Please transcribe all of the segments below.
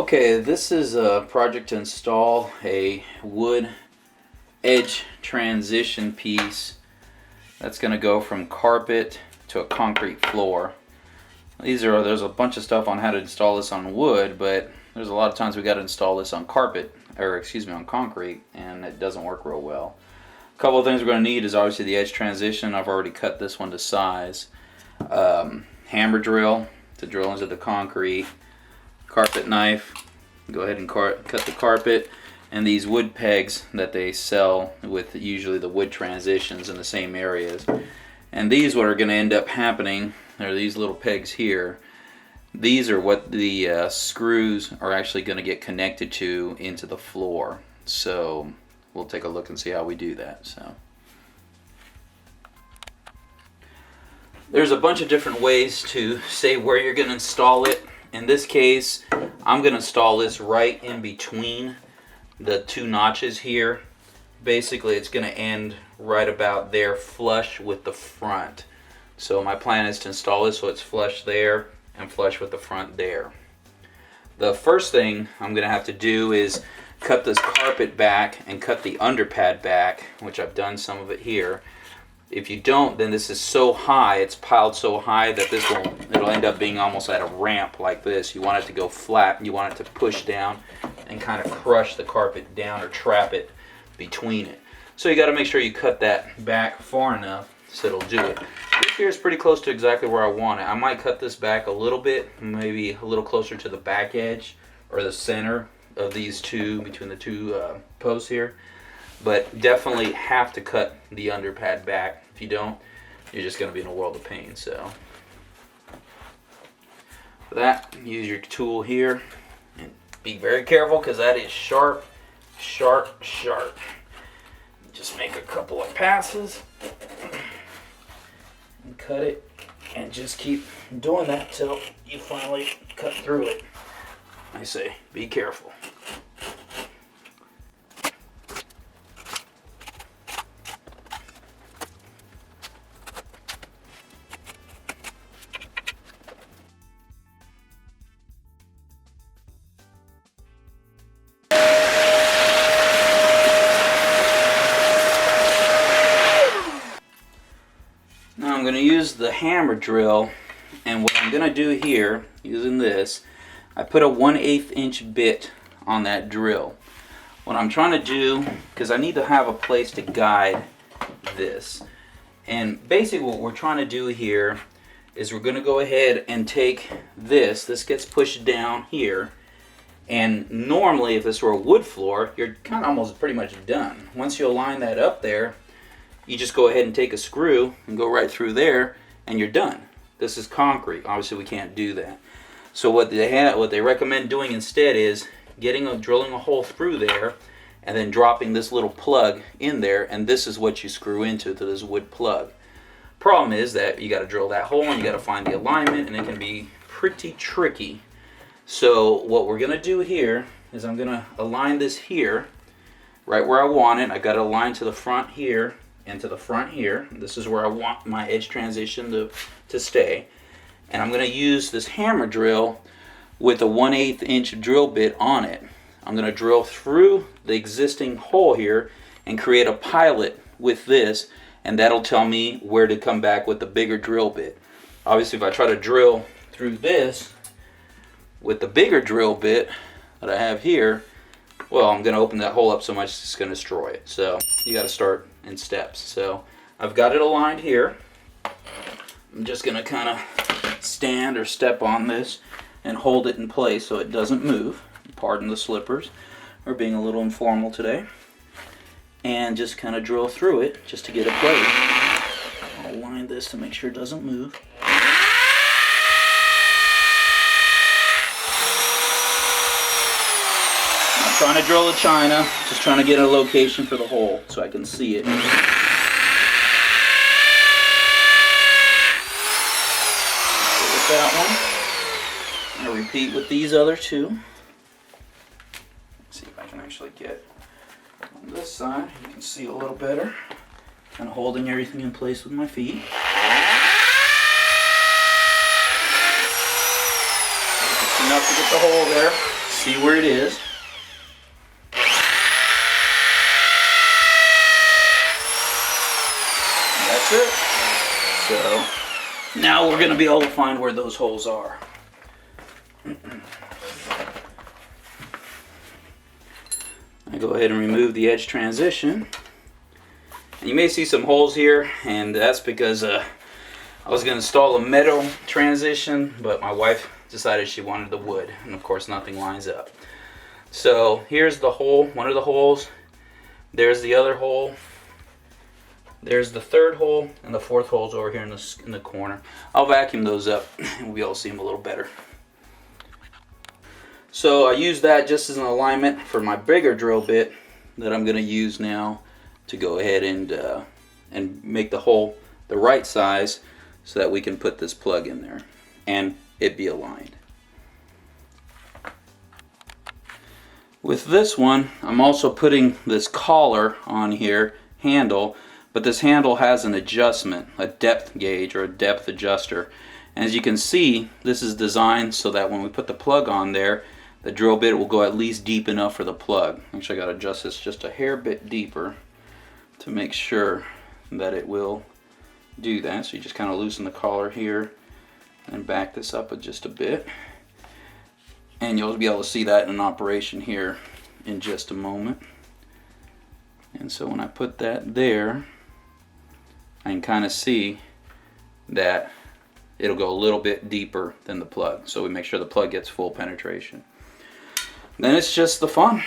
Okay, this is a project to install a wood edge transition piece that's going to go from carpet to a concrete floor. There's a bunch of stuff on how to install this on wood, but there's a lot of times we got to install this on on concrete, and it doesn't work real well. A couple of things we're going to need is obviously the edge transition. I've already cut this one to size. Hammer drill to drill into the concrete. Carpet knife, go ahead and cut the carpet, and these wood pegs that they sell with usually the wood transitions in the same areas. And these, what are going to end up happening are these little pegs here. These are what the screws are actually going to get connected to into the floor. So we'll take a look and see how we do that. So there's a bunch of different ways to say where you're going to install it. In this case, I'm going to install this right in between the two notches here. Basically, it's going to end right about there, flush with the front. So my plan is to install this so it's flush there and flush with the front there. The first thing I'm going to have to do is cut this carpet back and cut the underpad back, which I've done some of it here. If you don't, then this is so high, it's piled so high that it'll end up being almost at a ramp like this. You want it to go flat, you want it to push down and kind of crush the carpet down or trap it between it. So you got to make sure you cut that back far enough so it'll do it. This here is pretty close to exactly where I want it. I might cut this back a little bit, maybe a little closer to the back edge or the center of these two, between the two posts here. But definitely have to cut the underpad back. If you don't, you're just going to be in a world of pain. So for that, use your tool here and be very careful because that is sharp, sharp, sharp. Just make a couple of passes and cut it, and just keep doing that till you finally cut through it. I say, be careful. Now I'm going to use the hammer drill, and what I'm going to do here, using this, I put a 1/8 inch bit on that drill. What I'm trying to do, because I need to have a place to guide this, and basically what we're trying to do here is we're going to go ahead and take this gets pushed down here, and normally if this were a wood floor, you're kind of almost pretty much done. Once you align that up there, you just go ahead and take a screw and go right through there, and you're done. This is concrete. Obviously, we can't do that. So what they recommend doing instead is drilling a hole through there, and then dropping this little plug in there, and this is what you screw into to this wood plug. Problem is that you got to drill that hole, and you got to find the alignment, and it can be pretty tricky. So what we're gonna do here is I'm gonna align this here, right where I want it. I got to align to the front here. And to the front here. This is where I want my edge transition to stay. And I'm going to use this hammer drill with a 1/8 inch drill bit on it. I'm going to drill through the existing hole here and create a pilot with this, and that'll tell me where to come back with the bigger drill bit. Obviously, if I try to drill through this with the bigger drill bit that I have here, well, I'm going to open that hole up so much it's going to destroy it. So you got to start in steps. So I've got it aligned here. I'm just going to kind of stand or step on this and hold it in place so it doesn't move. Pardon the slippers. We're being a little informal today. And just kind of drill through it just to get it placed. I'll align this to make sure it doesn't move. Trying to drill a china, just trying to get a location for the hole so I can see it. With that one, I repeat with these other two. Let's see if I can actually get on this side. You can see a little better. Kind of holding everything in place with my feet. Enough to get the hole there. see where it is. That's it. So now we're going to be able to find where those holes are. I go ahead and remove the edge transition. And you may see some holes here, and that's because I was going to install a metal transition, but my wife decided she wanted the wood, and of course nothing lines up. So here's the hole, one of the holes. There's the other hole. There's the third hole, and the fourth hole's over here in the corner. I'll vacuum those up, and we'll be able to see them a little better. So I use that just as an alignment for my bigger drill bit that I'm going to use now to go ahead and make the hole the right size so that we can put this plug in there and it be aligned. With this one, I'm also putting this collar on here, handle, but this handle has an adjustment, a depth gauge or a depth adjuster. And as you can see, this is designed so that when we put the plug on there, the drill bit will go at least deep enough for the plug. Actually, I got to adjust this just a hair bit deeper to make sure that it will do that. So you just kind of loosen the collar here and back this up just a bit. And you'll be able to see that in operation here in just a moment. And so when I put that there, I can kind of see that it'll go a little bit deeper than the plug. So we make sure the plug gets full penetration. Then it's just the fun.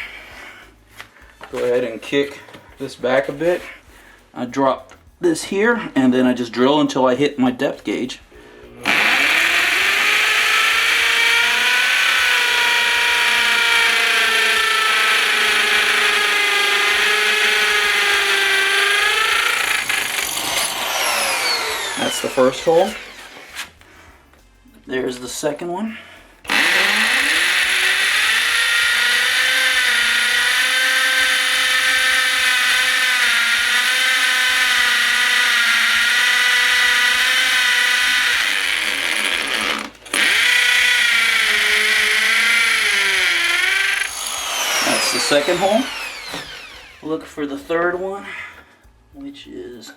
Go ahead and kick this back a bit. I drop this here, and then I just drill until I hit my depth gauge. That's the first hole. There's the second one. That's the second hole. Look for the third one, which is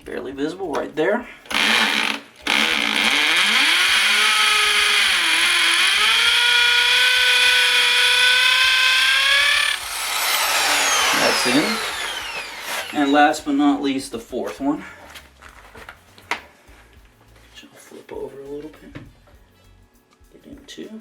barely visible right there. That's in. And last but not least, the fourth one. Which I'll flip over a little bit. Get into.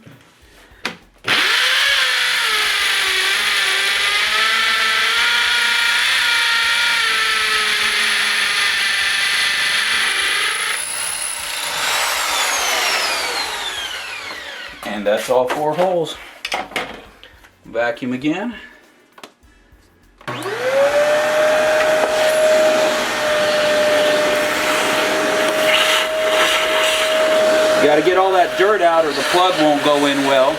And that's all 4 holes. Vacuum again. You got to get all that dirt out or the plug won't go in well.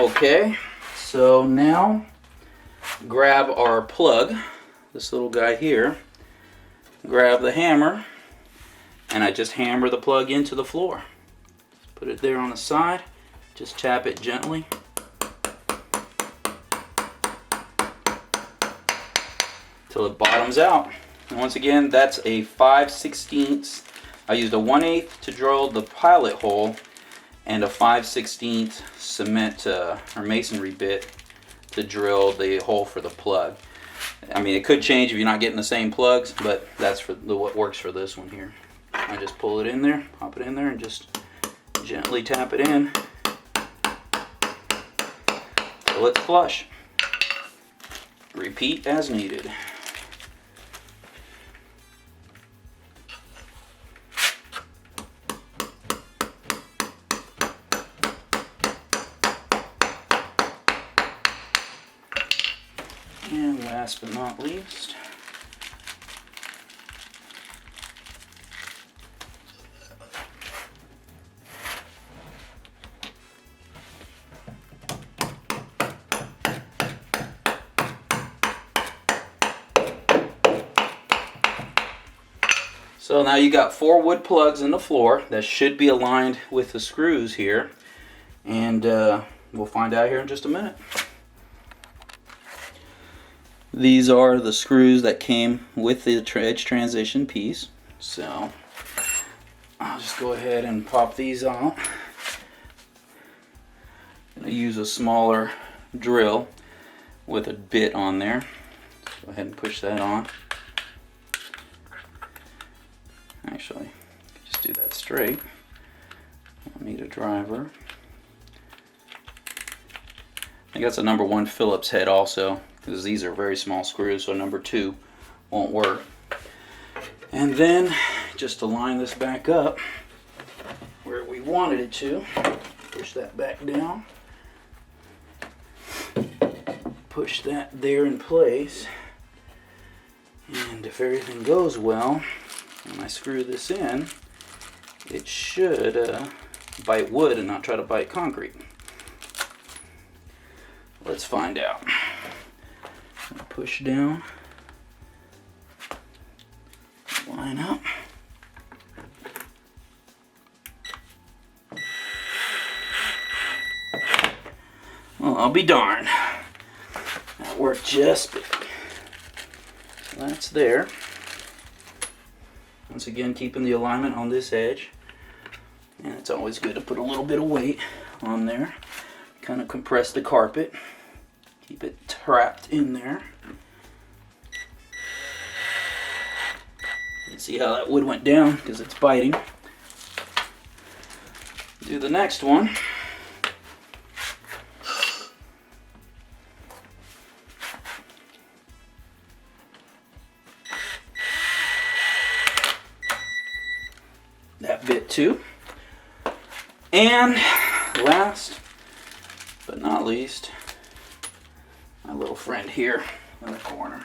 Okay, so now grab our plug, this little guy here, grab the hammer, and I just hammer the plug into the floor. Put it there on the side, just tap it gently. Till it bottoms out. And once again, that's a 5/16. I used a 1/8 to drill the pilot hole and a 5/16 cement or masonry bit to drill the hole for the plug. I mean, it could change if you're not getting the same plugs, but that's for what works for this one here. I just pull it in there, pop it in there, and just gently tap it in till it's flush. Repeat as needed. And last but not least, So now you got 4 wood plugs in the floor that should be aligned with the screws here, and we'll find out here in just a minute. These are the screws that came with the edge transition piece. So I'll just go ahead and pop these out. I'm going to use a smaller drill with a bit on there. Go ahead and push that on. Actually, just do that straight. I'll need a driver. I think that's a number 1 Phillips head also, because these are very small screws, so number 2 won't work. And then just to line this back up where we wanted it to, push that back down, push that there in place, and if everything goes well, when I screw this in, it should bite wood and not try to bite concrete. Let's find out. Push down, line up. Well, I'll be darned. That worked just big. So that's there. Once again, keeping the alignment on this edge. And it's always good to put a little bit of weight on there. Kind of compress the carpet. Keep it trapped in there. You see how that wood went down because it's biting. Do the next one. That bit too. And last but not least, my little friend here in the corner.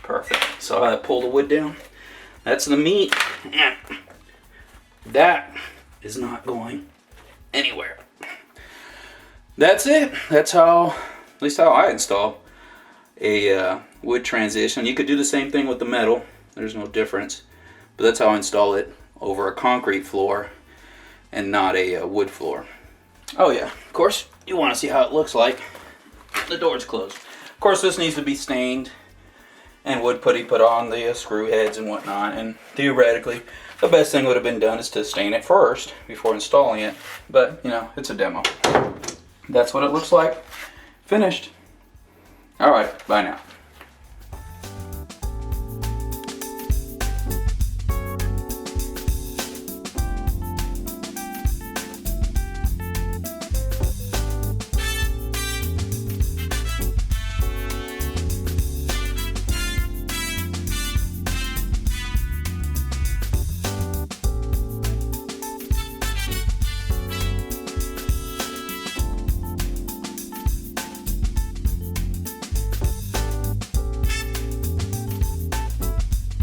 Perfect. So I pull the wood down. That's the meat. And that is not going anywhere. That's it. That's how, at least how I install a wood transition. You could do the same thing with the metal. There's no difference. But that's how I install it over a concrete floor and not a wood floor. Oh yeah, of course, you want to see how it looks like. The door's closed. Of course, this needs to be stained and wood putty put on the screw heads and whatnot. And theoretically, the best thing would have been done is to stain it first before installing it. But, you know, it's a demo. That's what it looks like. Finished. Alright, bye now.